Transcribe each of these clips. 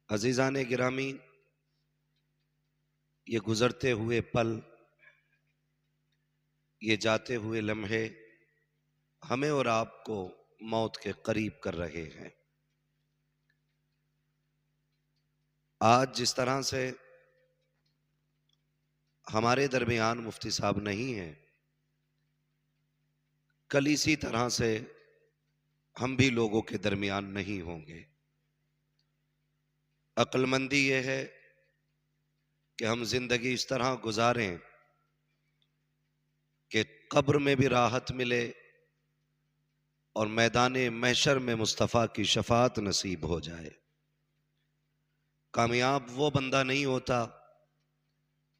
عزیزان گرامی، یہ گزرتے ہوئے پل، یہ جاتے ہوئے لمحے ہمیں اور آپ کو موت کے قریب کر رہے ہیں۔ آج جس طرح سے ہمارے درمیان مفتی صاحب نہیں ہیں، کل اسی طرح سے ہم بھی لوگوں کے درمیان نہیں ہوں گے۔ عقل مندی یہ ہے کہ ہم زندگی اس طرح گزاریں کہ قبر میں بھی راحت ملے اور میدان محشر میں مصطفیٰ کی شفاعت نصیب ہو جائے۔ کامیاب وہ بندہ نہیں ہوتا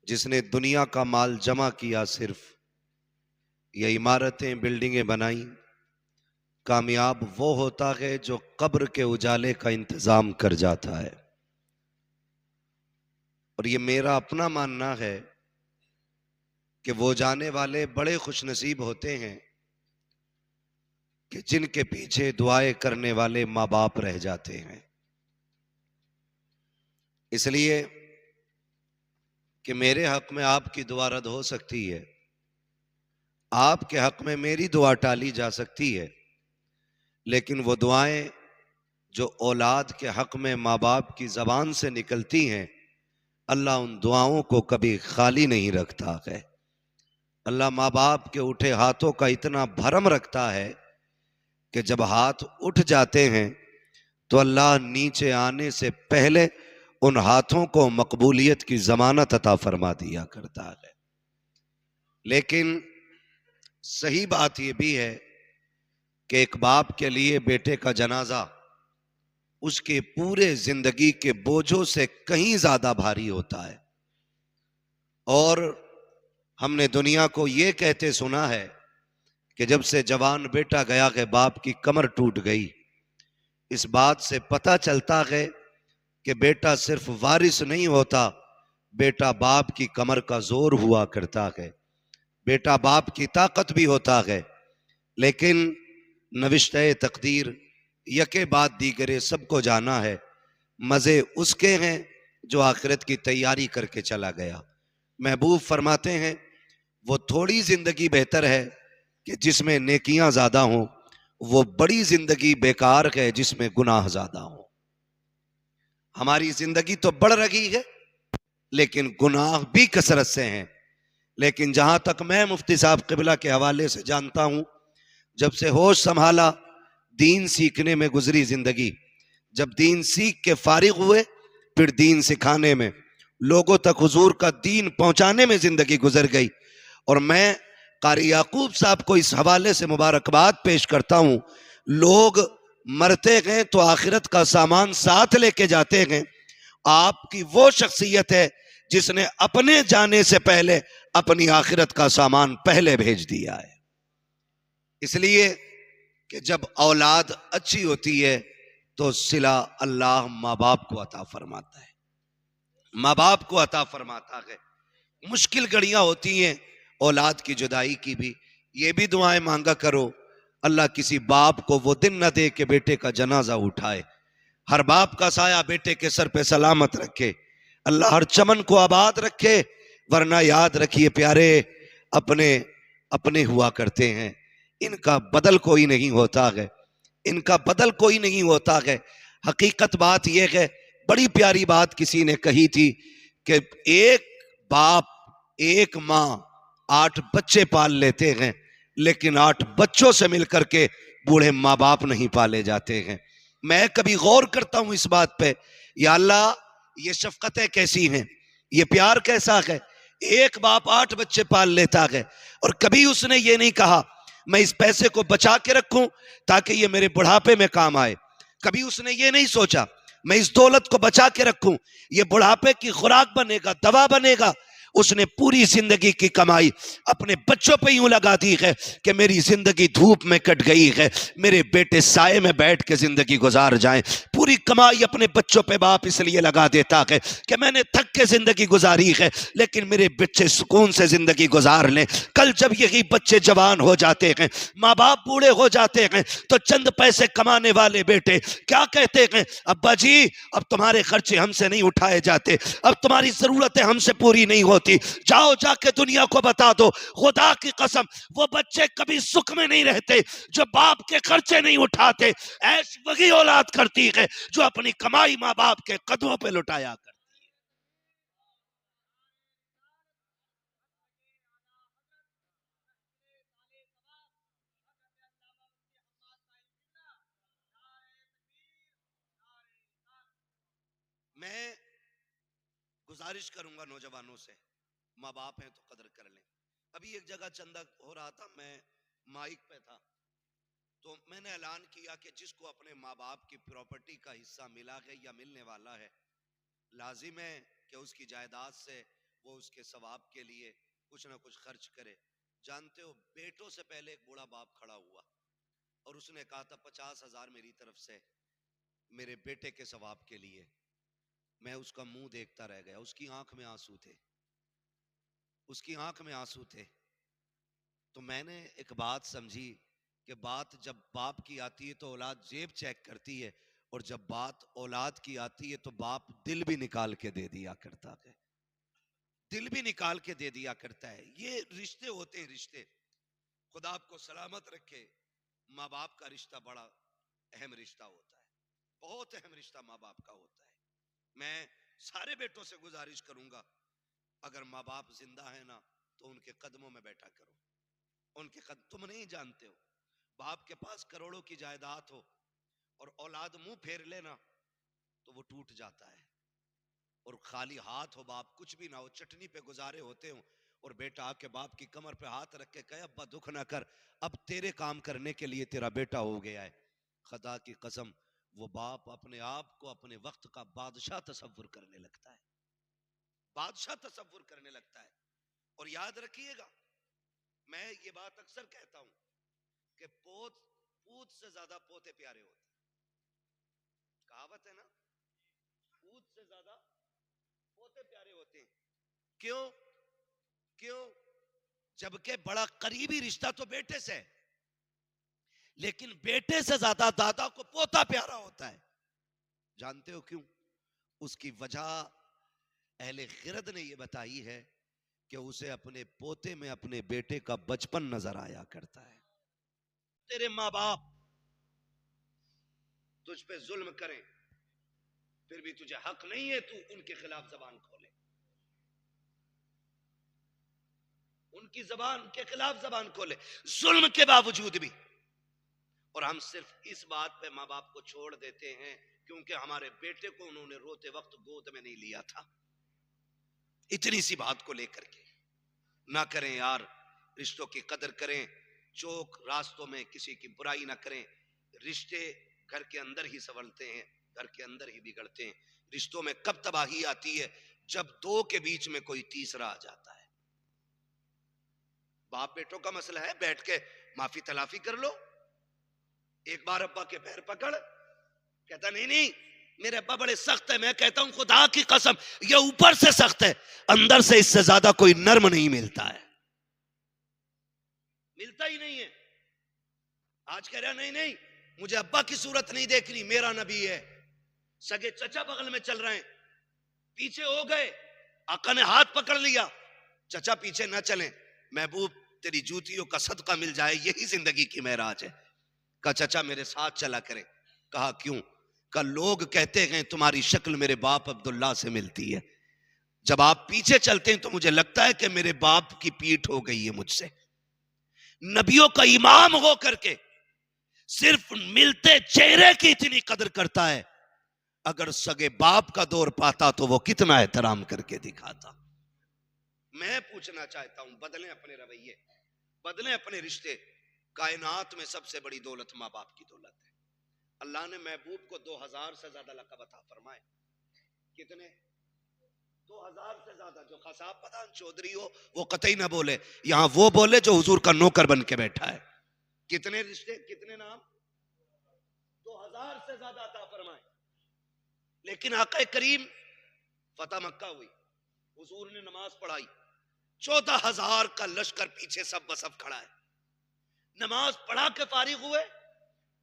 جس نے دنیا کا مال جمع کیا صرف، یا عمارتیں بلڈنگیں بنائیں۔ کامیاب وہ ہوتا ہے جو قبر کے اجالے کا انتظام کر جاتا ہے۔ اور یہ میرا اپنا ماننا ہے کہ وہ جانے والے بڑے خوش نصیب ہوتے ہیں کہ جن کے پیچھے دعائیں کرنے والے ماں باپ رہ جاتے ہیں۔ اس لیے کہ میرے حق میں آپ کی دعا رد ہو سکتی ہے، آپ کے حق میں میری دعا ٹالی جا سکتی ہے، لیکن وہ دعائیں جو اولاد کے حق میں ماں باپ کی زبان سے نکلتی ہیں، اللہ ان دعاؤں کو کبھی خالی نہیں رکھتا ہے۔ اللہ ماں باپ کے اٹھے ہاتھوں کا اتنا بھرم رکھتا ہے کہ جب ہاتھ اٹھ جاتے ہیں تو اللہ نیچے آنے سے پہلے ان ہاتھوں کو مقبولیت کی ضمانت عطا فرما دیا کرتا ہے۔ لیکن صحیح بات یہ بھی ہے کہ ایک باپ کے لیے بیٹے کا جنازہ اس کے پورے زندگی کے بوجھوں سے کہیں زیادہ بھاری ہوتا ہے۔ اور ہم نے دنیا کو یہ کہتے سنا ہے کہ جب سے جوان بیٹا گیا کہ باپ کی کمر ٹوٹ گئی۔ اس بات سے پتہ چلتا ہے کہ بیٹا صرف وارث نہیں ہوتا، بیٹا باپ کی کمر کا زور ہوا کرتا ہے، بیٹا باپ کی طاقت بھی ہوتا ہے۔ لیکن نوشتہ تقدیر یکے بعد دیگرے سب کو جانا ہے۔ مزے اس کے ہیں جو آخرت کی تیاری کر کے چلا گیا۔ محبوب فرماتے ہیں وہ تھوڑی زندگی بہتر ہے کہ جس میں نیکیاں زیادہ ہوں، وہ بڑی زندگی بیکار ہے جس میں گناہ زیادہ ہوں۔ ہماری زندگی تو بڑھ رہی ہے لیکن گناہ بھی کثرت سے ہیں۔ لیکن جہاں تک میں مفتی صاحب قبلہ کے حوالے سے جانتا ہوں، جب سے ہوش سنبھالا دین سیکھنے میں گزری زندگی، جب دین سیکھ کے فارغ ہوئے پھر دین سکھانے میں، لوگوں تک حضور کا دین پہنچانے میں زندگی گزر گئی۔ اور میں قاری یعقوب صاحب کو اس حوالے سے مبارکباد پیش کرتا ہوں، لوگ مرتے گئے تو آخرت کا سامان ساتھ لے کے جاتے گئے۔ آپ کی وہ شخصیت ہے جس نے اپنے جانے سے پہلے اپنی آخرت کا سامان پہلے بھیج دیا ہے۔ اس لیے کہ جب اولاد اچھی ہوتی ہے تو صلہ اللہ ماں باپ کو عطا فرماتا ہے، ماں باپ کو عطا فرماتا ہے۔ مشکل گھڑیاں ہوتی ہیں اولاد کی جدائی کی بھی، یہ بھی دعائیں مانگا کرو اللہ کسی باپ کو وہ دن نہ دے کہ بیٹے کا جنازہ اٹھائے۔ ہر باپ کا سایہ بیٹے کے سر پہ سلامت رکھے، اللہ ہر چمن کو آباد رکھے۔ ورنہ یاد رکھیے پیارے، اپنے ہوا کرتے ہیں، ان کا بدل کوئی نہیں ہوتا ہے، ان کا بدل کوئی نہیں ہوتا ہے۔ حقیقت بات یہ ہے، بڑی پیاری بات کسی نے کہی تھی کہ ایک باپ ایک ماں 8 بچے پال لیتے ہیں، لیکن 8 بچوں سے مل کر کے بوڑھے ماں باپ نہیں پالے جاتے ہیں۔ میں کبھی غور کرتا ہوں اس بات پہ، یا اللہ یہ شفقتیں کیسی ہیں، یہ پیار کیسا ہے۔ ایک باپ 8 بچے پال لیتا ہے اور کبھی اس نے یہ نہیں کہا میں اس پیسے کو بچا کے رکھوں تاکہ یہ میرے بڑھاپے میں کام آئے۔ کبھی اس نے یہ نہیں سوچا میں اس دولت کو بچا کے رکھوں، یہ بڑھاپے کی خوراک بنے گا، دوا بنے گا۔ اس نے پوری زندگی کی کمائی اپنے بچوں پہ یوں لگا دی ہے کہ میری زندگی دھوپ میں کٹ گئی ہے، میرے بیٹے سائے میں بیٹھ کے زندگی گزار جائیں۔ پوری کمائی اپنے بچوں پہ باپ اس لیے لگا دیتا ہے کہ میں نے تھک کے زندگی گزاری ہے، لیکن میرے بچے سکون سے زندگی گزار لیں۔ کل جب یہی بچے جوان ہو جاتے ہیں، ماں باپ بوڑھے ہو جاتے ہیں، تو چند پیسے کمانے والے بیٹے کیا کہتے ہیں؟ ابا جی اب تمہارے خرچے ہم سے نہیں اٹھائے جاتے، اب تمہاری ضرورتیں ہم سے پوری نہیں ہوتی، جاؤ جا کے دنیا کو بتا دو۔ خدا کی قسم وہ بچے کبھی سکھ میں نہیں رہتے جو باپ کے خرچے نہیں اٹھاتے، ایش وہی اولاد کرتی ہے جو اپنی کمائی ماں باپ کے قدموں پہ لٹایا کرتی۔ میں گزارش کروں گا نوجوانوں سے، ماں باپ ہیں تو قدر کر لیں۔ ابھی ایک جگہ چندہ ہو رہا تھا، میں مائک پہ تھا، تو میں نے اعلان کیا کہ جس کو اپنے ماں باپ کی پراپرٹی کا حصہ ملا ہے یا ملنے والا ہے، لازم ہے کہ اس کی جائیداد سے وہ اس کے ثواب کے لیے کچھ نہ کچھ خرچ کرے۔ جانتے ہو بیٹوں سے پہلے ایک بوڑھا باپ کھڑا ہوا اور اس نے کہا تھا 50,000 میری طرف سے میرے بیٹے کے ثواب کے لیے۔ میں اس کا منہ دیکھتا رہ گیا، اس کی آنکھ میں آنسو تھے، اس کی آنکھ میں آنسو تھے۔ تو میں نے ایک بات سمجھی کہ بات جب باپ کی آتی ہے تو اولاد جیب چیک کرتی ہے، اور جب بات اولاد کی آتی ہے تو باپ دل بھی نکال کے دے دیا کرتا ہے، دل بھی نکال کے دے دیا کرتا ہے۔ یہ رشتے ہوتے ہیں، رشتے۔ خدا آپ کو سلامت رکھے۔ ماں باپ کا رشتہ بڑا اہم رشتہ ہوتا ہے، بہت اہم رشتہ ماں باپ کا ہوتا ہے۔ میں سارے بیٹوں سے گزارش کروں گا، اگر ماں باپ زندہ ہیں نا تو ان کے قدموں میں بیٹھا کرو، ان کے قدم۔ تم نہیں جانتے ہو، باپ کے پاس کروڑوں کی جائیداد ہو اور اولاد منہ پھیر لینا تو وہ ٹوٹ جاتا ہے، اور خالی ہاتھ ہو، باپ کچھ بھی نہ ہو، چٹنی پہ گزارے ہوتے ہوں، اور بیٹا آ کے باپ کی کمر پہ ہاتھ رکھ کے کہے ابا دکھ نہ کر، اب تیرے کام کرنے کے لیے تیرا بیٹا ہو گیا ہے۔ خدا کی قسم وہ باپ اپنے آپ کو اپنے وقت کا بادشاہ تصور کرنے لگتا ہے، بادشاہ تصور کرنے لگتا ہے۔ اور یاد رکھیے گا، میں یہ بات اکثر کہتا ہوں کہ پوت سے زیادہ پوتے پیارے ہوتے ہیں۔ کہاوت ہے نا، پوت سے زیادہ پوتے پیارے ہوتے ہیں۔ کیوں؟ کیوں؟ جبکہ بڑا قریبی رشتہ تو بیٹے سے ہے، لیکن بیٹے سے زیادہ دادا کو پوتا پیارا ہوتا ہے۔ جانتے ہو کیوں؟ اس کی وجہ اہل خرد نے یہ بتائی ہے کہ اسے اپنے پوتے میں اپنے بیٹے کا بچپن نظر آیا کرتا ہے۔ تیرے ماں باپ تجھ پہ ظلم کریں، پھر بھی تجھے حق نہیں ہے تو ان کے خلاف زبان کھولے، ان کی زبان کے خلاف زبان کھولے، ظلم کے باوجود بھی۔ اور ہم صرف اس بات پہ ماں باپ کو چھوڑ دیتے ہیں کیونکہ ہمارے بیٹے کو انہوں نے روتے وقت گود میں نہیں لیا تھا۔ اتنی سی بات کو لے کر کے نہ کریں یار، رشتوں کی قدر کریں، چوک راستوں میں کسی کی برائی نہ کریں۔ رشتے گھر کے اندر ہی سنولتے ہیں، گھر کے اندر ہی بگڑتے ہیں۔ رشتوں میں کب تباہی آتی ہے؟ جب دو کے بیچ میں کوئی تیسرا آ جاتا ہے۔ باپ بیٹوں کا مسئلہ ہے، بیٹھ کے معافی تلافی کر لو۔ ایک بار ابا کے پیر پکڑ، کہتا نہیں نہیں میرے ابا بڑے سخت ہے، میں کہتا ہوں خدا کی قسم یہ اوپر سے سخت ہے، اندر سے اس سے زیادہ کوئی نرم نہیں ملتا ہے، ملتا ہی نہیں ہے۔ آج کہہ رہا نہیں نہیں مجھے ابا کی صورت نہیں دیکھنی، میرا نبی ہے۔ سگے چچا بغل میں چل رہے ہیں، پیچھے ہو گئے، آقا نے ہاتھ پکڑ لیا، چچا پیچھے نہ چلیں، محبوب تیری جوتیوں کا صدقہ مل جائے، یہی زندگی کی معراج ہے۔ کہا چچا میرے ساتھ چلا کریں۔ کہا کیوں؟ کہ لوگ کہتے ہیں تمہاری شکل میرے باپ عبداللہ سے ملتی ہے، جب آپ پیچھے چلتے ہیں تو مجھے لگتا ہے کہ میرے باپ کی پیٹھ ہو گئی ہے مجھ سے۔ نبیوں کا امام ہو کر کے صرف ملتے چہرے کی اتنی قدر کرتا ہے، اگر سگے باپ کا دور پاتا تو وہ کتنا احترام کر کے دکھاتا۔ میں پوچھنا چاہتا ہوں بدلیں اپنے رویے، بدلیں اپنے رشتے۔ کائنات میں سب سے بڑی دولت ماں باپ کی دولت ہے۔ اللہ نے محبوب کو 2000 سے زیادہ لقب عطا فرمائے۔ کتنے؟ 2000 سے زیادہ. جو خصاب پتہ چودھری ہو وہ قطعی نہ بولے, یہاں وہ بولے جو حضور کا نوکر بن کے بیٹھا ہے. کتنے رشتے, کتنے نام؟ 2000 سے زیادہ عطا فرمائے. لیکن آقا کریم فتح مکہ ہوئی, حضور نے نماز پڑھائی, 14,000 کا لشکر پیچھے سب بسب کھڑا ہے. نماز پڑھا کے فارغ ہوئے,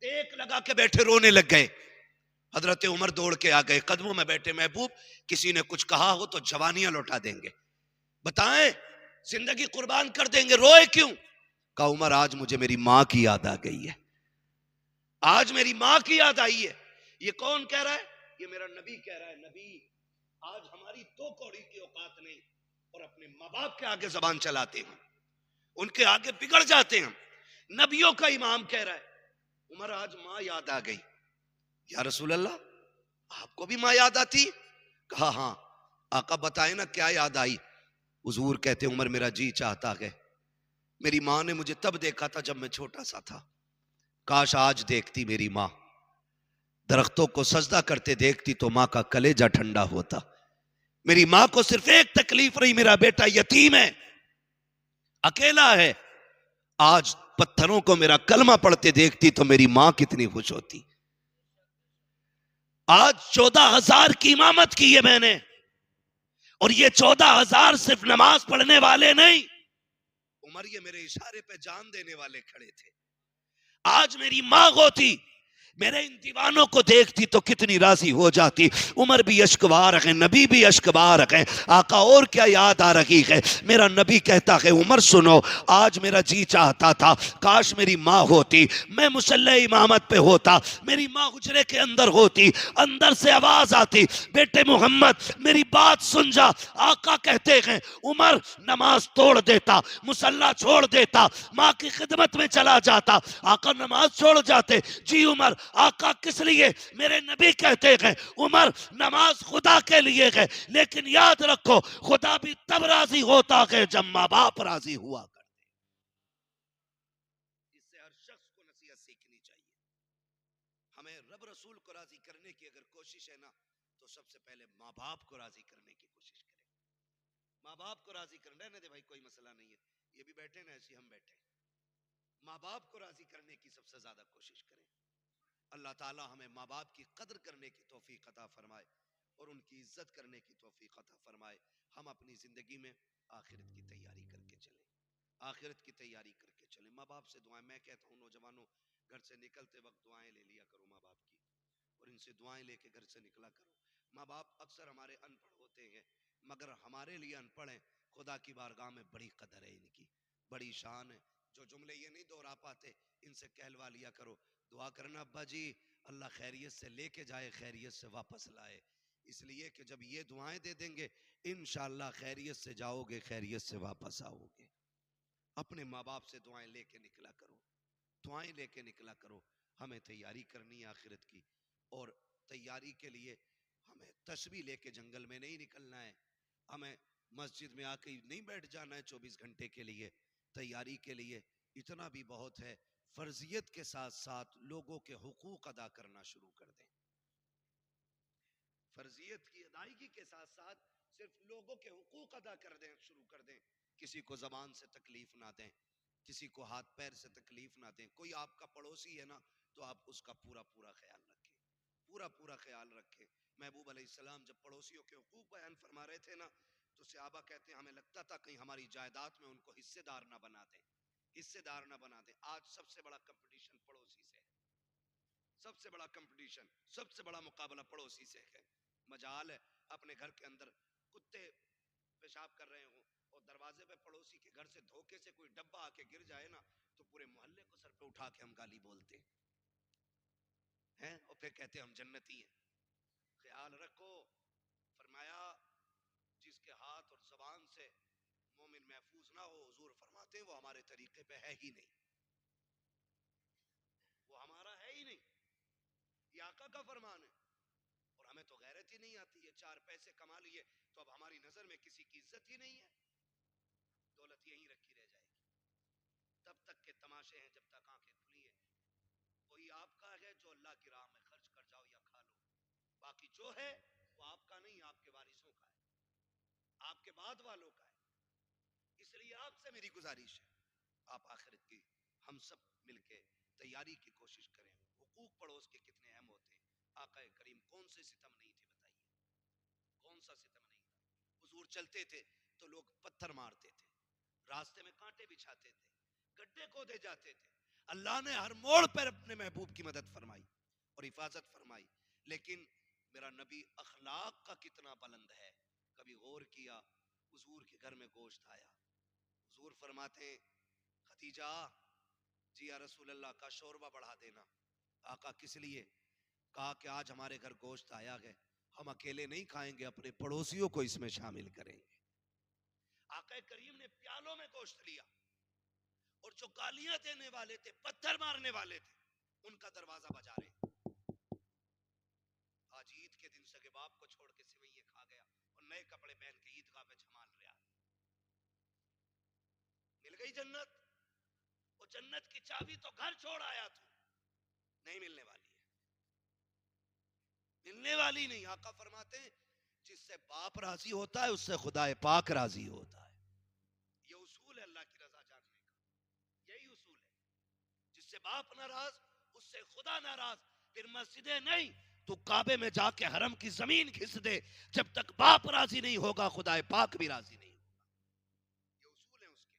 ٹیک لگا کے بیٹھے رونے لگ گئے. حضرت عمر دوڑ کے آ گئے, قدموں میں بیٹھے, محبوب کسی نے کچھ کہا ہو تو جوانیاں لوٹا دیں گے, بتائیں زندگی قربان کر دیں گے, روئے کیوں؟ کہا عمر آج مجھے میری ماں کی یاد آ گئی ہے, آج میری ماں کی یاد آئی ہے. یہ کون کہہ رہا ہے؟ یہ میرا نبی کہہ رہا ہے. نبی آج ہماری 2 کوڑی کی اوقات نہیں, اور اپنے ماں باپ کے آگے زبان چلاتے ہیں, ان کے آگے بگڑ جاتے ہیں. نبیوں کا امام کہہ رہا ہے عمر آج ماں یاد آ گئی. یا رسول اللہ آپ کو بھی ماں یاد آتی؟ کہا ہاں. آقا بتائیں نا کیا یاد آئی؟ حضور کہتے عمر میرا جی چاہتا ہے, میری ماں نے مجھے تب دیکھا تھا جب میں چھوٹا سا تھا, کاش آج دیکھتی میری ماں. درختوں کو سجدہ کرتے دیکھتی تو ماں کا کلیجہ ٹھنڈا ہوتا. میری ماں کو صرف ایک تکلیف رہی, میرا بیٹا یتیم ہے, اکیلا ہے. آج پتھروں کو میرا کلمہ پڑھتے دیکھتی تو میری ماں کتنی خوش ہوتی. آج 14,000 کی امامت کی ہے میں نے, اور یہ 14,000 صرف نماز پڑھنے والے نہیں, عمر یہ میرے اشارے پہ جان دینے والے کھڑے تھے. آج میری ماں ہوتی, میرے ان دیوانوں کو دیکھتی تو کتنی راضی ہو جاتی. عمر بھی اشکبار ہے, نبی بھی اشکبار ہے. آقا اور کیا یاد آ رہی ہے؟ میرا نبی کہتا ہے عمر سنو, آج میرا جی چاہتا تھا کاش میری ماں ہوتی, میں مصلی امامت پہ ہوتا, میری ماں حجرے کے اندر ہوتی, اندر سے آواز آتی بیٹے محمد میری بات سن جا. آقا کہتے ہیں عمر نماز توڑ دیتا, مصلی چھوڑ دیتا, ماں کی خدمت میں چلا جاتا. آقا نماز چھوڑ جاتے. جی عمر, آقا کس لیے؟ میرے نبی کہتے ہیں عمر نماز خدا کے لیے ہے, لیکن یاد رکھو خدا بھی تب راضی ہوتا ہے جب ماں باپ راضی ہوا کرتے. اس سے ہر شخص کو نصیحت سیکھنی چاہیے. ہمیں رب رسول کو راضی کرنے کی اگر کوشش ہے نا, تو سب سے پہلے ماں باپ کو راضی کرنے کی کوشش کریں. ماں باپ کو راضی کرنا ہے نا, دے بھائی کوئی مسئلہ نہیں ہے, یہ بھی بیٹھے نا ایسے ہم بیٹھے. ماں باپ کو راضی کرنے کی سب سے زیادہ کوشش کریں. اللہ تعالی ہمیں ماں باپ کی قدر کرنے کی توفیق عطا فرمائے اور ان کی عزت کرنے کی توفیق عطا فرمائے. ہم اپنی زندگی میں آخرت کی تیاری کر کے چلیں, آخرت کی تیاری کر کے چلیں. ماں باپ سے دعائیں, میں کہتا ہوں نوجوانوں گھر سے نکلتے وقت دعائیں لے لیا کرو ماں باپ کی, اور ان سے دعائیں لے کے گھر سے نکلا کرو. ماں باپ اکثر ہمارے ان پڑھ ہوتے ہیں, مگر ہمارے لیے ان پڑھ ہیں. خدا کی بارگاہ میں بڑی قدر ہے ان کی, بڑی شان ہے. جو جملے یہ نہیں دہرا پاتے ان سے کہلوا لیا کرو. دعا کرنا ابا جی اللہ خیریت سے لے کے جائے, خیریت سے واپس لائے, اس لیے کہ جب یہ دعائیں دے دیں گے انشاءاللہ خیریت سے جاؤ گے, خیریت سے واپس آؤ گے. اپنے ماں باپ سے دعائیں لے کے نکلا کرو, دعائیں لے کے نکلا کرو. ہمیں تیاری کرنی ہے آخرت کی, اور تیاری کے لیے ہمیں تسبیح لے کے جنگل میں نہیں نکلنا ہے, ہمیں مسجد میں آ کے نہیں بیٹھ جانا ہے 24 گھنٹے کے لیے. تیاری کے لیے اتنا بھی بہت ہے, فرضیت کے ساتھ ساتھ لوگوں کے حقوق ادا کرنا شروع کر دیں. فرضیت کی ادائیگی کے ساتھ ساتھ صرف لوگوں کے حقوق ادا کر دیں, شروع کر دیں. کسی کو زبان سے تکلیف نہ دیں, کسی کو ہاتھ پیر سے تکلیف نہ دیں. کوئی آپ کا پڑوسی ہے نا تو آپ اس کا پورا پورا خیال رکھیں, پورا پورا خیال رکھیں. محبوب علیہ السلام جب پڑوسیوں کے حقوق بیان فرما رہے تھے نا, تو صحابہ کہتے ہیں ہمیں لگتا تھا کہیں ہماری جائیداد میں ان کو حصے دار نہ بنا دیں, حصے دار نہ بنا دیں. آج سب سے بڑا کمپٹیشن پڑوسی سے ہے, سب سے بڑا کمپٹیشن, سب سے بڑا مقابلہ پڑوسی سے ہے. مجال ہے اپنے گھر کے اندر کتے پیشاب کر رہے ہوں اور دروازے پہ پڑوسی کے گھر سے دھوکے سے کوئی ڈبہ آ کے گر جائے نا, تو پورے محلے کو سر پہ اٹھا کے ہم گالی بولتے ہیں, اور پھر کہتے ہم جنتی ہیں. خیال رکھو, فرمایا جس کے ہاتھ اور زبان سے مومن محفوظ نہ ہو, حضور فرماتے ہیں وہ ہمارے طریقے پہ ہے ہی نہیں, وہ ہمارا ہے ہی نہیں. یہ آقا کا فرمان ہے. اور ہمیں تو غیرت ہی نہیں آتی ہے, 4 پیسے کما لیے تو اب ہماری نظر میں کسی کی عزت ہی نہیں ہے, دولت یہیں رکھی رہ جائے گی. تب تک کے تماشے ہیں جب تک آنکھیں کھلی ہیں. وہی آپ کا ہے جو اللہ کی راہ میں خرچ کر جاؤ یا کھا لو, باقی جو ہے وہ آپ کا نہیں, آپ کے وارثوں کا ہے. کے بعد والوں کا ہے. اس لیے آپ سے میری گزارش ہے، آپ آخرت کی ہم سب مل کے تیاری کی کوشش کریں. حقوق پڑوس کے کتنے اہم ہوتے ہیں. آقا کریم کون سے ستم نہیں تھے بتائیے، کون سا ستم نہیں تھا. حضور چلتے تھے تو لوگ پتھر مارتے تھے، راستے میں کانٹے بچھاتے تھے، گڈھے کھودے جاتے تھے. اللہ نے ہر موڑ پر اپنے محبوب کی مدد فرمائی اور حفاظت فرمائی. لیکن میرا نبی اخلاق کا کتنا بلند ہے. کبھی غور کیا، حضور کے گھر میں گوشت آیا، حضور فرماتے ہیں خدیجہ جی یا رسول اللہ کا شوربہ بڑھا دینا. آقا کس لیے؟ کہا کہ آج ہمارے گھر گوشت آیا ہے، ہم اکیلے نہیں کھائیں گے، اپنے پڑوسیوں کو اس میں شامل کریں گے. آقا کریم نے پیالوں میں گوشت لیا اور جو گالیاں دینے والے تھے، پتھر مارنے والے تھے، ان کا دروازہ بجا رہے. آج عید کے دن سگے باپ کو چھوڑ کے سوئیے کھا گیا اور نئے کپڑے پہن کے عیدگاہ میں جھمال رہا. مل گئی جنت؟ وہ جنت کی چابی تو گھر چھوڑ آیا تو نہیں ملنے والی ہے، ملنے والی نہیں. آقا فرماتے ہیں جس سے باپ راضی ہوتا ہے اس سے خدا پاک راضی ہوتا ہے. یہ اصول ہے اللہ کی رضا جاننے کا، یہی اصول ہے. جس سے باپ ناراض اس سے خدا ناراض. پھر مسجدیں نہیں تو کعبے میں جا کے حرم کی زمین گھس دے، جب تک باپ راضی نہیں ہوگا خدا پاک بھی راضی نہیں ہوگا. یہ اصول ہے اس کے،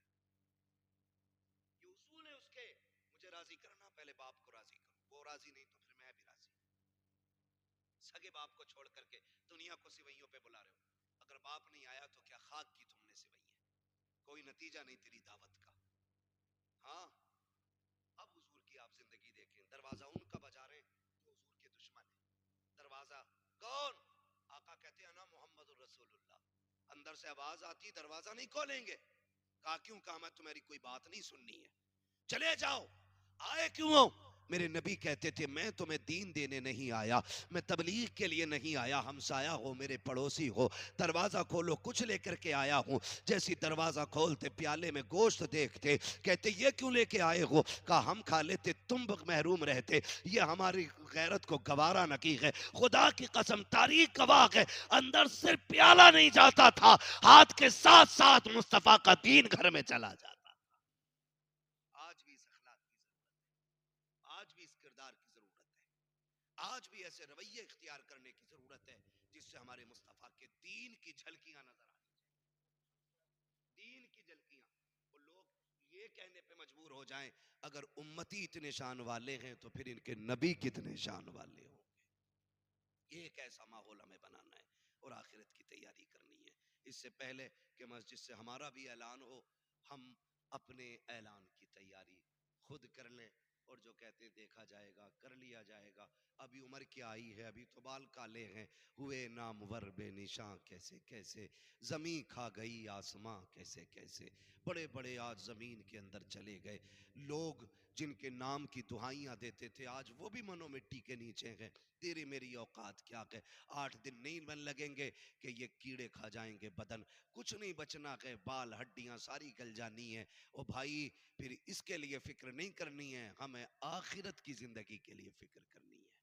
یہ اصول ہے اس کے. مجھے راضی کرنا، پہلے باپ کو راضی کرو، وہ راضی نہیں تو پھر میں بھی راضی. سگے باپ کو چھوڑ کر کے دنیا کو سوئیوں پہ بلا رہے ہو. اگر باپ نہیں آیا تو کیا خاک کی تم نے سوئی ہے، کوئی نتیجہ نہیں تیری دعوت کا. ہاں اب حضور کی آپ زندگی دیکھیں، دروازہ ان کا بجا رہے جو حضور کے دشمن ہیں. دروازہ کون؟ آقا کہتے ہیں انا محمد الرسول اللہ. اندر سے آواز آتی دروازہ نہیں کھولیں گے. کہا کیوں؟ کہا میں تمہاری کوئی بات نہیں سننی ہے، چلے جاؤ. آئے کیوں ہو؟ میرے نبی کہتے تھے میں تمہیں دین دینے نہیں آیا، میں تبلیغ کے لیے نہیں آیا. ہمسایہ ہو، میرے پڑوسی ہو، دروازہ کھولو، کچھ لے کر کے آیا ہوں. جیسی دروازہ کھولتے پیالے میں گوشت دیکھتے کہتے یہ کیوں لے کے آئے ہو؟ کہا ہم کھا لیتے، تم محروم رہتے. یہ ہماری غیرت کو گوارا نہ کی ہے. خدا کی قسم تاریخ گواہ ہے، اندر صرف پیالہ نہیں جاتا تھا، ہاتھ کے ساتھ ساتھ مصطفیٰ کا دین گھر میں چلا جاتا. آج بھی اس اخلاق کی ضرورت ہے، آج بھی اس کردار کی ضرورت ہے، آج بھی ایسے رویے اختیار کرنے کی ضرورت ہے جس سے ہمارے مصطفیٰ کے دین کی جھلکیاں نظر آنی چاہیے. دین کی جھلکیاں. وہ لوگ یہ کہنے پہ مجبور ہو جائیں اگر امتی اتنے شان والے ہیں تو پھر ان کے نبی کتنے شان والے ہوں گے. یہ ایک ایسا ماحول ہمیں بنانا ہے اور آخرت کی تیاری کرنی ہے. اس سے پہلے کہ مسجد سے ہمارا بھی اعلان ہو، ہم اپنے اعلان کی تیاری خود کر لیں. اور جو کہتے ہیں دیکھا جائے گا، کر لیا جائے گا. ابھی عمر کیا آئی ہے، ابھی تو بال کالے ہیں، ہوئے نامور بے نشاں کیسے کیسے، زمین کھا گئی آسماں کیسے کیسے. بڑے بڑے آج زمین کے اندر چلے گئے لوگ جن کے نام کی دعائیاں دیتے تھے، آج وہ بھی منو مٹی کے نیچے ہیں. تیری میری اوقات کیا ہے. 8 دن نہیں بن لگیں گے کہ یہ کیڑے کھا جائیں گے بدن، کچھ نہیں بچنا ہے، بال ہڈیاں ساری گل جانی ہے. او بھائی پھر اس کے لیے فکر نہیں کرنی ہے، ہمیں آخرت کی زندگی کے لیے فکر کرنی ہے.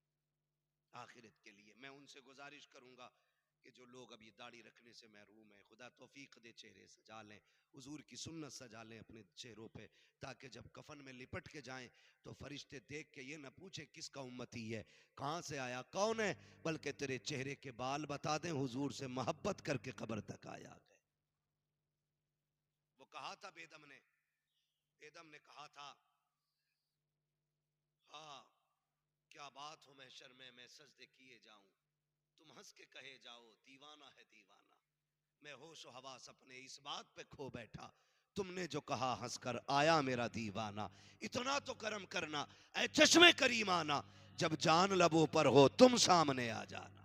آخرت کے لیے میں ان سے گزارش کروں گا کہ جو لوگ ابھی داڑھی رکھنے سے محروم ہیں، خدا توفیق دے چہرے سجا لیں، حضور کی سنت سجا لیں اپنے چہروں پہ، تاکہ جب کفن میں لپٹ کے جائیں تو فرشتے دیکھ کے یہ نہ پوچھیں کس کا امتی ہے، کہاں سے آیا، کون ہے، بلکہ تیرے چہرے کے بال بتا دیں حضور سے محبت کر کے قبر تک آیا گئے. وہ کہا تھا بیدم نے کہا تھا ہاں کیا بات ہو محشر میں سجدے کیے جاؤں، تم ہنس کے کہے جاؤ دیوانہ ہے دیوانہ. میں ہوش و حواس اپنے اس بات پہ کھو بیٹھا، تم نے جو کہا ہنس کر آیا میرا دیوانہ. اتنا تو کرم کرنا اے چشمے کریم آنا، جب جان لبوں پر ہو تم سامنے آ جانا.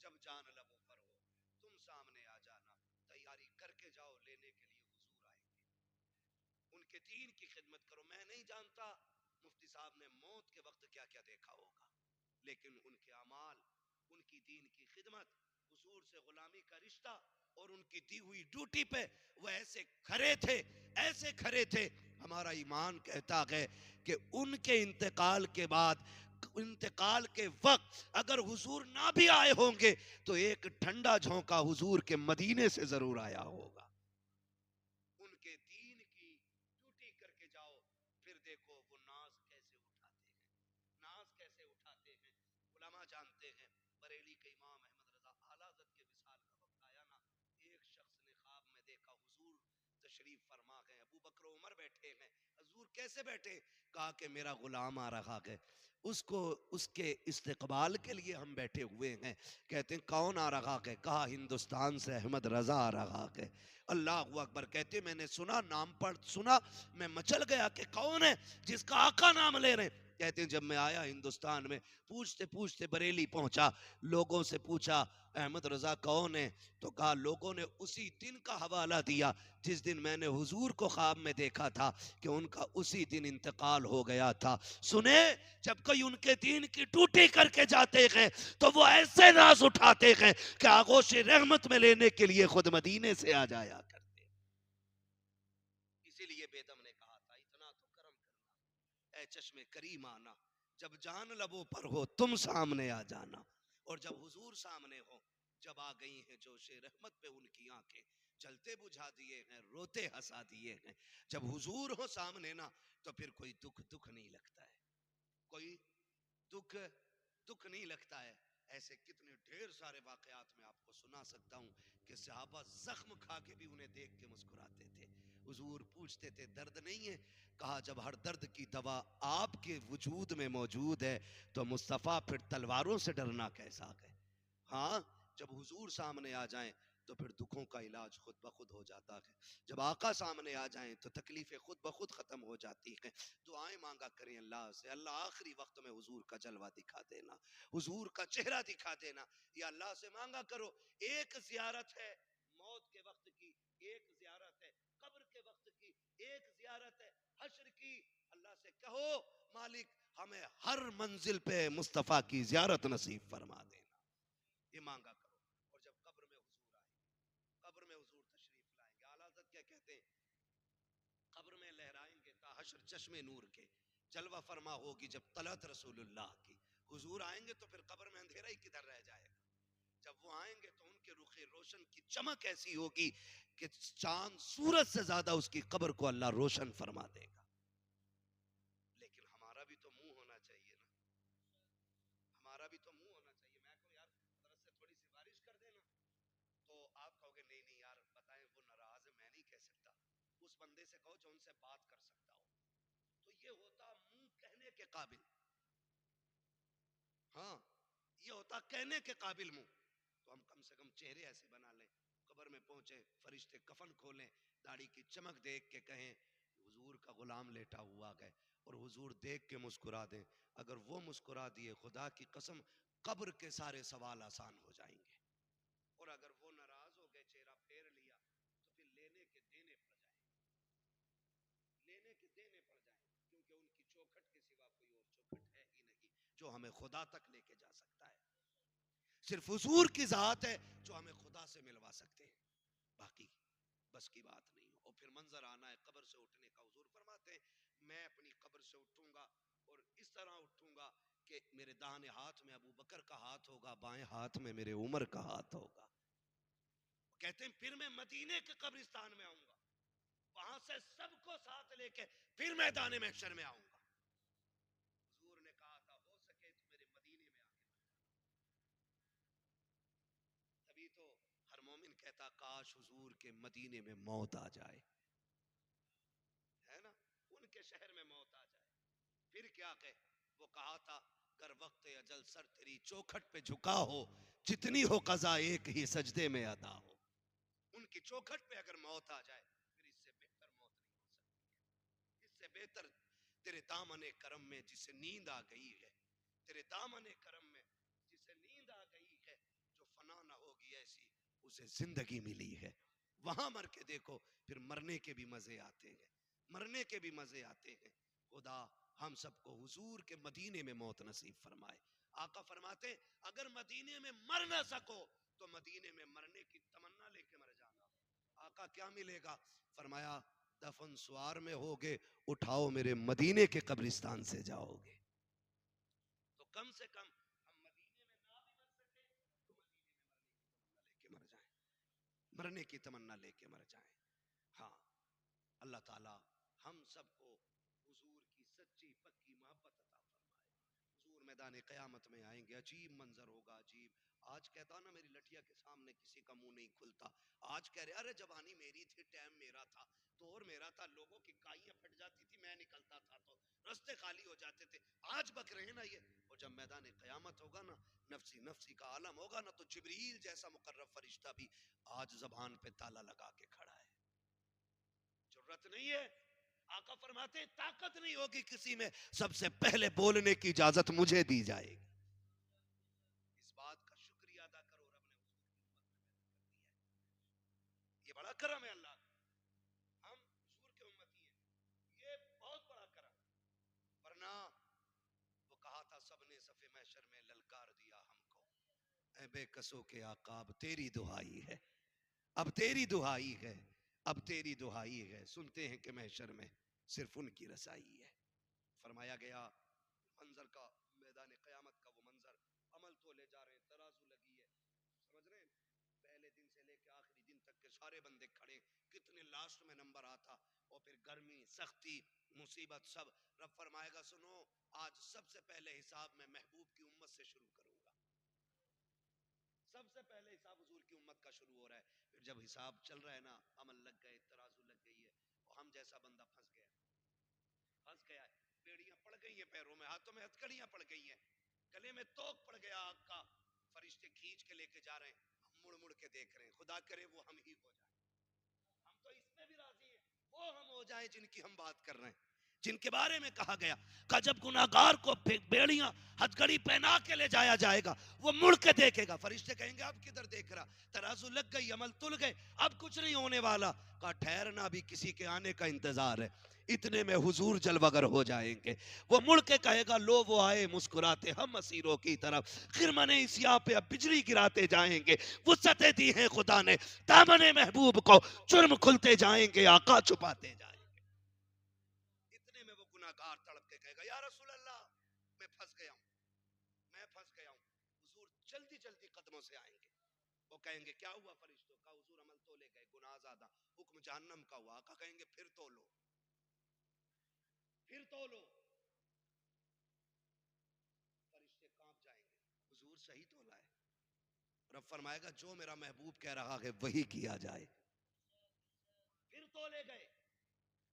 جب جان لبوں پر ہو تم سامنے آ جانا. تیاری کر کے جاؤ، لینے کے لیے حضور آئیں گے. ان کے دین کی خدمت کرو. میں نہیں جانتا مفتی صاحب نے موت کے وقت کیا کیا دیکھا ہوگا، لیکن ان کے اعمال، ان کی دین کی خدمت، حضور سے غلامی کا رشتہ اور ان کی دی ہوئی ڈیوٹی پہ وہ ایسے کھڑے تھے، ایسے کھڑے تھے. ہمارا ایمان کہتا ہے کہ ان کے انتقال کے بعد انتقال کے وقت اگر حضور نہ بھی آئے ہوں گے تو ایک ٹھنڈا جھونکا حضور کے مدینے سے ضرور آیا ہوگا. ان کے دین کی ڈیوٹی کر کے جاؤ، پھر دیکھو وہ ناز کیسے اٹھاتے ہیں، ناز کیسے اٹھاتے ہیں. علماء جانتے ہیں بریلی کے امام احمد رضا اعلیٰ حضرت کے وصال کا وقت آیا نا، ایک شخص نے خواب میں دیکھا حضور تشریف فرما گئے، ابو بکر و عمر بیٹھے ہیں. حضور کیسے بیٹھے؟ کہا کہ میرا غلام آ رہا ہے، اس کو اس کے استقبال کے لیے ہم بیٹھے ہوئے ہیں. کہتے ہیں کون آ رہا ہے؟ کہا ہندوستان سے احمد رضا آ رہا ہے. اللہ اکبر. کہتے میں نے سنا، نام پڑھ سنا، میں مچل گیا کہ کون ہے جس کا آقا نام لے رہے. کہتے ہیں جب میں آیا ہندوستان میں، پوچھتے پوچھتے بریلی پہنچا، لوگوں سے پوچھا احمد رضا کون ہے؟ تو کہا لوگوں نے اسی دن کا حوالہ دیا جس دن میں نے حضور کو خواب میں دیکھا تھا کہ ان کا اسی دن انتقال ہو گیا تھا. سنے، جب کوئی ان کے دین کی ڈیوٹی کر کے جاتے ہیں تو وہ ایسے ناز اٹھاتے ہیں کہ آغوش رحمت میں لینے کے لیے خود مدینے سے آ جایا کرتے. اسی لیے بیدم نے کہا تھا اتنا تو کرم کرنا اے چشم کریم آنا، جب جان لبوں پر ہو تم سامنے آ جانا. اور جب حضور سامنے ہو، جب آ گئی ہیں جوش رحمت پہ ان کی آنکھیں، جلتے بجھا دیے ہیں، روتے ہنسا دیے ہیں. جب حضور ہو سامنے نا تو پھر کوئی دکھ نہیں لگتا ہے، کوئی دکھ نہیں لگتا ہے. ایسے کتنے ڈھیر سارے واقعات میں آپ کو سنا سکتا ہوں کہ صحابہ زخم کھا کے بھی انہیں دیکھ کے مسکراتے تھے. حضور پوچھتے تھے درد نہیں ہے؟ کہا جب ہر درد کی دوا آپ کے وجود میں موجود ہے تو مصطفیٰ پھر تلواروں سے ڈرنا کیسا ہے. ہاں، جب حضور سامنے آ جائیں تو پھر دکھوں کا علاج خود بخود ہو جاتا ہے. جب آقا سامنے آ جائیں تو تکلیفیں خود بخود ختم ہو جاتی ہیں. دعائیں مانگا کریں اللہ سے، اللہ آخری وقت میں حضور کا جلوہ دکھا دینا، حضور کا چہرہ دکھا دینا. یا اللہ سے مانگا کرو. ایک زیارت ہے موت کے وقت کی، ایک زیارت ہے قبر کے وقت کی، ایک زیارت ہے حشر کی. اللہ سے کہو مالک ہمیں ہر منزل پہ مصطفیٰ کی زیارت نصیب فرما دینا. یہ مانگا کرو. اور جب قبر میں حضور آئے، قبر میں حضور تشریف لائیں گے، اعلیٰ حضرت کیا کہتے ہیں؟ قبر میں لہرائیں گے تا حشر چشم نور کے، جلوہ فرما ہوگی جب طلعت رسول اللہ کی. حضور آئیں گے تو پھر قبر میں اندھیرا ہی کدھر رہ جائے گا. جب وہ آئیں گے تو ان کے رخ روشن کی چمک ایسی ہوگی کہ چاند سورج سے زیادہ اس کی قبر کو اللہ روشن فرما دے گا. لیکن ہمارا بھی تو منہ ہونا چاہیے نا، ہمارا بھی تو منہ ہونا چاہیے. میں کہوں یار حضرت سے تھوڑی سی بارش کر دینا تو آپ کہو گے نہیں نہیں یار بتائیں وہ ناراض ہے، میں نہیں کہہ سکتا. اس بندے سے کہو جو ان سے بات کر سکتا ہو. تو یہ ہوتا منہ کہنے کے قابل، ہاں یہ ہوتا کہنے کے قابل منہ. تو ہم کم سے کم چہرے ایسے بنا لیں، قبر میں پہنچے فرشتے کفن کھولیں، داڑھی کی چمک دیکھ کے کہیں حضور کا غلام لیٹا ہوا ہے، اور حضور دیکھ کے مسکرا دیں. اگر وہ مسکرا دیے خدا کی قسم قبر کے سارے سوال آسان ہو جائیں گے. اور اگر وہ ناراض ہو گئے چہرہ پھیر لیا تو پھر لینے کے دینے پڑ جائیں گے، لینے کے دینے پڑ جائیں گے. کیونکہ ان کی چوکھٹ کے سوا کوئی اور چوکھٹ ہے ہی نہیں جو ہمیں خدا تک لے کے جا سکتا ہے. صرف حضور کی ذات ہے جو ہمیں خدا سے ملوا سکتے ہیں، باقی بس کی بات نہیں. اور پھر منظر آنا ہے قبر سے اٹھنے کا. حضور فرماتے ہیں میں اپنی قبر سے اٹھوں گا اور اس طرح اٹھوں گا کہ میرے داہنے ہاتھ میں ابو بکر کا ہاتھ ہوگا، بائیں ہاتھ میں میرے عمر کا ہاتھ ہوگا. کہتے ہیں پھر میں مدینے کے قبرستان میں آؤں گا، وہاں سے سب کو ساتھ لے کے پھر میدان محشر میں آؤں گا. حضور نے کہا تھا ہو سکے تو میرے مدینے میں آ کے مر جانا. تبھی تو ہر مومن کہتا کاش حضور کے مدینے میں موت آ جائے، ہے نا، ان کے شہر میں موت آ جائے. پھر کیا کہ وہ کہا تھا گر وقت اجل سر تیری چوکھٹ پہ جھکا ہو، جتنی ہو قضا ایک ہی سجدے میں ادا ہو. ان کی چوکھٹ پہ اگر موت آ جائے پھر اس سے بہتر موت نہیں ہو سکتی ہے. اس سے بہتر تیرے دامن کرم میں جسے نیند آ گئی ہے، تیرے دامن کرم میں جسے نیند آ گئی ہے، جو فنا نہ ہوگی ایسی اسے زندگی ملی ہے. وہاں مر کے دیکھو پھر مرنے کے بھی مزے آتے ہیں، مرنے کے بھی مزے آتے ہیں. خدا ہم سب کو حضور کے مدینے میں موت نصیب فرمائے. آقا فرماتے اگر مدینے میں مر نہ سکو تو مدینے میں مرنے کی تمنا لے کے مر جانا. آقا کیا ملے گا؟ فرمایا دفن سوار میں ہوگے اٹھاؤ میرے مدینے کے قبرستان سے جاؤ گے. کم سے کم ہم مدینے میں نہ بھی مر سکے تو مدینے میں مرنے کی تمنا لے کے مر جائیں. ہاں اللہ تعالی ہم سب کو حضور کی سچی پکی محبت عطا فرمائے. حضور میدان قیامت میں آئیں گے, عجیب منظر ہوگا, عجیب. آج کہتا نا میری لٹھیا کے سامنے کسی کا منہ نہیں کھلتا. آج کہہ رہے ارے جوانی میری تھی, ٹائم میرا تھا, دور میرا تھا, لوگوں کی کائیاں پھٹ جاتی تھی, میں نکلتا تھا تو رستے خالی ہو جاتے تھے. آج بک رہے ہیں نا یہ. اور جب میدان قیامت ہوگا نا, نفسی نفسی کا عالم ہوگا نا, تو جبریل جیسا مقرب فرشتہ بھی آج زبان پہ تالا لگا کے کھڑا ہے. ضرورت نہیں ہے. آقا فرماتے ہیں طاقت نہیں ہوگی کسی میں, سب سے پہلے بولنے کی اجازت مجھے دی جائے گی. اس بات کا شکریہ ادا کرو, رب نے حضور کی امت میں پیدا کر دیا ہے. یہ بڑا کرم ہے اللہ کا. ہم حضور کے امتی ہیں, یہ بہت بڑا کرم. ورنہ وہ کہا تھا سب نے صف محشر میں للکار دیا ہم کو, اے بے کسوں کے آقا اب تیری دعائی ہے, اب تیری دعائی ہے, اب تیری دعائی ہے. سنتے ہیں کہ محشر میں صرف ان کی رسائی ہے. فرمایا گیا منظر کا, میدان قیامت کا وہ منظر, عمل تو لے جا رہے ہیں, ترازو لگی ہے, سمجھ رہے ہیں, پہلے دن سے لے کے آخری دن تک کے سارے بندے کھڑے, کتنے لاسٹ میں نمبر آتا, اور پھر گرمی, سختی, مصیبت سب. رب فرمائے گا سنو, آج سب سے پہلے حساب میں محبوب کی امت سے شروع کروں گا. سب سے پہلے حساب حضور کی امت کا شروع ہو رہا ہے. پھر جب حساب چل رہا ہے نا, عمل لگ گئے, ترازو لگ گئی ہے, اور ہم جیسا بندہ پھنس گیا, پھنس گیا ہے. بیڑیاں پڑ گئی ہیں پیروں میں, ہاتھوں میں ہتھکڑیاں پڑ گئی ہیں, گلے میں توق پڑ گیا آگ کا, فرشتے کھینچ کے لے کے جا رہے ہیں. ہم مڑ مڑ کے دیکھ رہے ہیں, خدا کرے وہ ہم ہی ہو جائیں. ہم تو اس پہ بھی راضی ہیں, وہ ہم ہو جائیں جن کی ہم بات کر رہے ہیں, جن کے بارے میں کہا گیا کہ جب گناہگار کو بیڑیاں ہتھکڑی پہنا کے لے جایا جائے گا, وہ مڑ کے دیکھے گا. فرشتے کہیں گے اب کدھر دیکھ رہا, ترازو لگ گئی, عمل تل گئے, اب کچھ نہیں ہونے والا. کہا ٹھہرنا بھی کسی کے آنے کا انتظار ہے. اتنے میں حضور جلوگر ہو جائیں گے. وہ مڑ کے کہے گا لو وہ آئے مسکراتے ہم اسیروں کی طرف, خرمن سیاہ پہ اب بجلی گراتے جائیں گے. وسعتیں دی ہیں خدا نے دامن محبوب کو, جرم کھلتے جائیں گے, آقا چھپاتے جائیں گے. اتنے میں وہ گناہگار تڑپ کے کہے گا یا رسول اللہ میں پھنس گیا ہوں, میں پھنس گیا ہوں. حضور جلدی جلدی قدموں سے آئیں گے. وہ کہیں گے کیا ہوا فرشتوں کا, حضور عمل تو لے گئے, گناہ زیادہ, حکم جہنم کا ہوا. آقا کہیں گے پھر تو لو, پھر تو لو. فرشتے کانپ جائیں گے, حضور صحیح تو لائے. رب فرمائے گا جو میرا محبوب کہہ رہا ہے وہی کیا جائے. پھر تو لے گئے,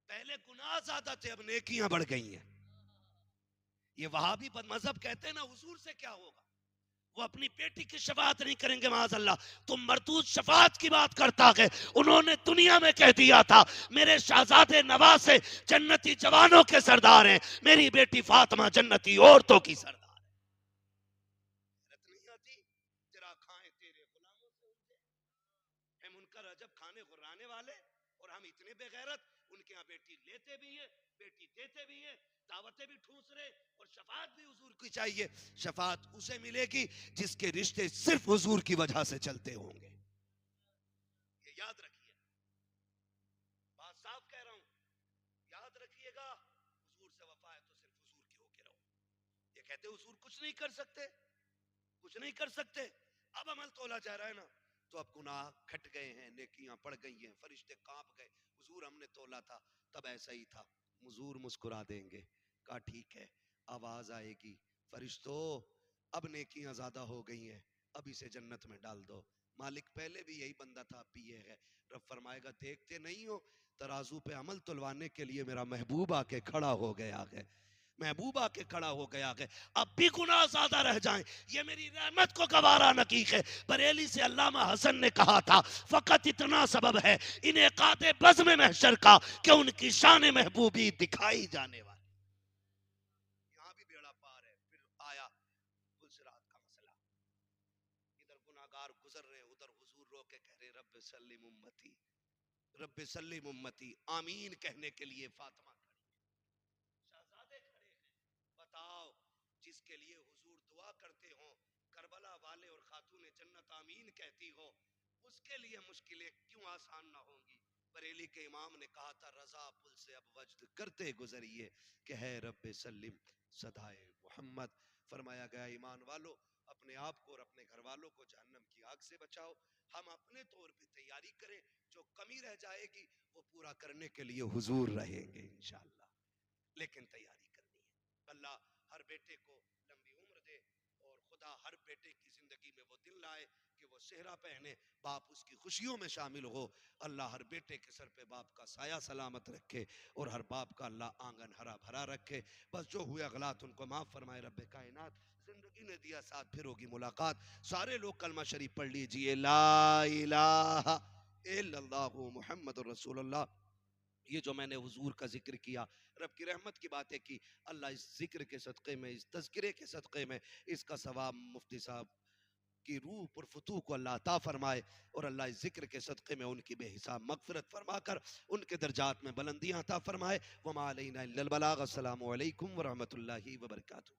پہلے گناہ زیادہ تھے, اب نیکیاں بڑھ گئی ہیں. یہ وہابی مذہب کہتے ہیں نا حضور سے کیا ہوگا, وہ اپنی بیٹی کی شفاعت نہیں کریں گے معاذ اللہ. تم مردود شفاعت کی بات کرتا ہے, انہوں نے دنیا میں کہہ دیا تھا میرے شہزادے نواسے جنتی جوانوں کے سردار ہیں, میری بیٹی فاطمہ جنتی عورتوں کی سردار. نہیں آتی تیرا کھائیں تیرے غلاموں سے الجھے, اے منکر عجب کھانے غرانے والے, اور ہم اتنے بے غیرت. ان کے ہاں بیٹی لیتے بھی ہیں, بیٹی دیتے بھی ہیں, دعوتیں بھی ٹھوس رہے, اور شفاعت بھی حضور کی چاہیے. شفاعت اسے ملے گی جس کے رشتے صرف حضور کی وجہ سے چلتے ہوں گے. یہ یاد رکھیے, بات صاف کہہ رہا ہوں, یاد رکھیے گا. حضور سے وفا ہے تو صرف حضور کی ہو کے رہو. یہ کہتے حضور کچھ نہیں کر سکتے, کچھ نہیں کر سکتے. اب عمل تولا جا رہا ہے نا, تو اب گناہ کھٹ گئے ہیں, نیکیاں پڑ گئی ہیں, فرشتے کانپ گئے. حضور ہم نے تولا تھا تب ایسا ہی تھا. حضور مسکرا دیں گے, کہا ٹھیک ہے. آواز آئے گی فرشتوں اب نیکیاں زیادہ ہو گئی ہیں, اب اسے جنت میں ڈال دو. مالک پہلے بھی یہی بندہ تھا, اب بھی یہ ہے. رب فرمائے گا دیکھتے نہیں ہو, ترازو پہ عمل تلوانے کے لیے میرا محبوب آ کے کھڑا ہو گیا ہے, محبوب آ کے کھڑا ہو گیا ہے. اب بھی گناہ زیادہ رہ جائیں, یہ میری رحمت کو گوارا نہ کی ہے. بریلی سے علامہ حسن نے کہا تھا فقط اتنا سبب ہے انعقاد بزم محشر کا کہ ان کی شان محبوبی دکھائی جانے والی. یہاں بھی بیڑا پار ہے. پھر آیا گلزرات کا مسئلہ, ادھر گناہگار گزر رہے, ادھر حضور رو کے کہہ رہے رب سلم امتی, رب سلم امتی. آمین کہنے کے لیے فاطمہ کھڑی ہے, شہزادے کھڑے ہیں. بتاؤ جس کے لیے حضور دعا کرتے ہوں, کربلا والے اور خاتون جنت آمین کہتی ہو, اس کے لیے مشکلیں کیوں آسان نہ ہوں گی. بریلی کے امام نے کہا تھا رضا پل سے اب وجد کرتے گزریے کہ ہے رب سلم صدائے محمد. فرمایا گیا ایمان والو اپنے آپ کو اور اپنے گھر والوں کو جہنم کی آگ سے بچاؤ. ہم اپنے طور پہ تیاری کریں, جو کمی رہ جائے گی وہ پورا کرنے کے لیے حضور رہیں گے انشاءاللہ, لیکن تیاری کرنی ہے. اللہ ہر بیٹے کو لمبی عمر دے, اور خدا ہر بیٹے کی زندگی میں وہ دن لائے کہ وہ صحرا پہنے, باپ اس کی خوشیوں میں شامل ہو. اللہ ہر بیٹے کے سر پہ باپ کا سایہ سلامت رکھے, اور ہر باپ کا اللہ آنگن ہرا بھرا رکھے. بس جو ہوئے اغلاط ان کو معاف فرمائے رب کائنات. زندگی نے دیا ساتھ, پھر ہوگی ملاقات. سارے لوگ کلمہ شریف پڑھ لیجئے, لا الہ الا اللہ محمد رسول اللہ. یہ جو میں نے حضور کا ذکر کیا, رب کی رحمت کی باتیں کی, اللہ اس ذکر کے صدقے میں, اس تذکرے کے صدقے میں اس کا ثواب مفتی صاحب کی روح پر فتوح کو اللہ عطا فرمائے, اور اللہ اس ذکر کے صدقے میں ان کی بے حساب مغفرت فرما کر ان کے درجات میں بلندیاں عطا فرمائے. وما علینا الا البلاغ. السلام علیکم ورحمۃ اللہ وبرکاتہ.